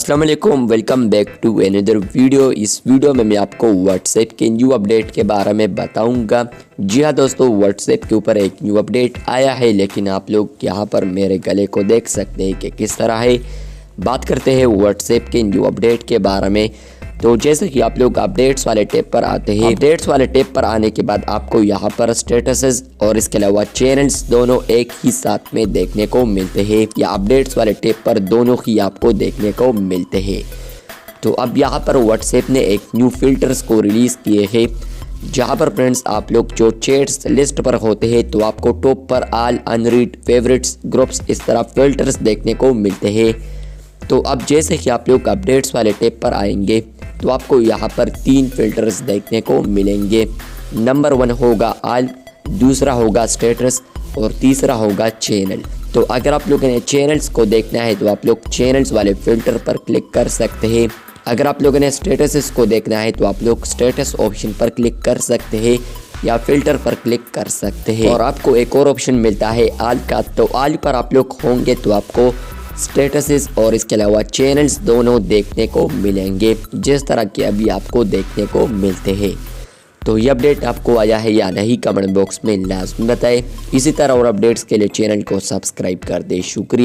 अस्सलाम वालेकुम, welcome back to another video. इस वीडियो में मैं आपको व्हाट्सएप के न्यू अपडेट के बारे में बताऊंगा। जी हाँ दोस्तों, व्हाट्सएप के ऊपर एक न्यू अपडेट आया है, लेकिन आप लोग यहाँ पर मेरे गले को देख सकते हैं कि किस तरह है। बात करते हैं व्हाट्सएप के न्यू अपडेट के बारे में। तो जैसे कि आप लोग अपडेट्स वाले टैब पर आते हैं, अपडेट्स वाले टैब पर आने के बाद आपको यहाँ पर स्टेटसेस और इसके अलावा चैनल्स दोनों एक ही साथ में देखने को मिलते हैं, या अपडेट्स वाले टैब पर दोनों ही आपको देखने को मिलते हैं। तो अब यहाँ पर व्हाट्सएप ने एक न्यू फिल्टर्स को रिलीज़ किए हैं, जहाँ पर फ्रेंड्स आप लोग जो चैट्स लिस्ट पर होते हैं तो आपको टॉप पर ऑल, अनरीड, फेवरेट्स, ग्रुप्स इस तरह फिल्टर्स देखने को मिलते हैं। तो अब जैसे कि आप लोग अपडेट्स वाले टैब पर आएंगे तो आपको यहाँ पर 3 फिल्टर्स देखने को मिलेंगे। नंबर 1 होगा ऑल, दूसरा होगा स्टेटस और तीसरा होगा चैनल। तो अगर आप लोगों ने चैनल्स को देखना है तो आप लोग चैनल्स वाले फिल्टर पर क्लिक कर सकते हैं। अगर आप लोगों ने स्टेटस को देखना है तो आप लोग स्टेटस ऑप्शन पर क्लिक कर सकते हैं या फिल्टर पर क्लिक कर सकते हैं। और आपको एक और ऑप्शन मिलता है ऑल का, तो ऑल पर आप लोग होंगे तो आपको स्टेटसेस और इसके अलावा चैनल्स दोनों देखने को मिलेंगे, जिस तरह के अभी आपको देखने को मिलते हैं। तो ये अपडेट आपको आया है या नहीं, कमेंट बॉक्स में लाजमी बताएं। इसी तरह और अपडेट्स के लिए चैनल को सब्सक्राइब कर दें। शुक्रिया।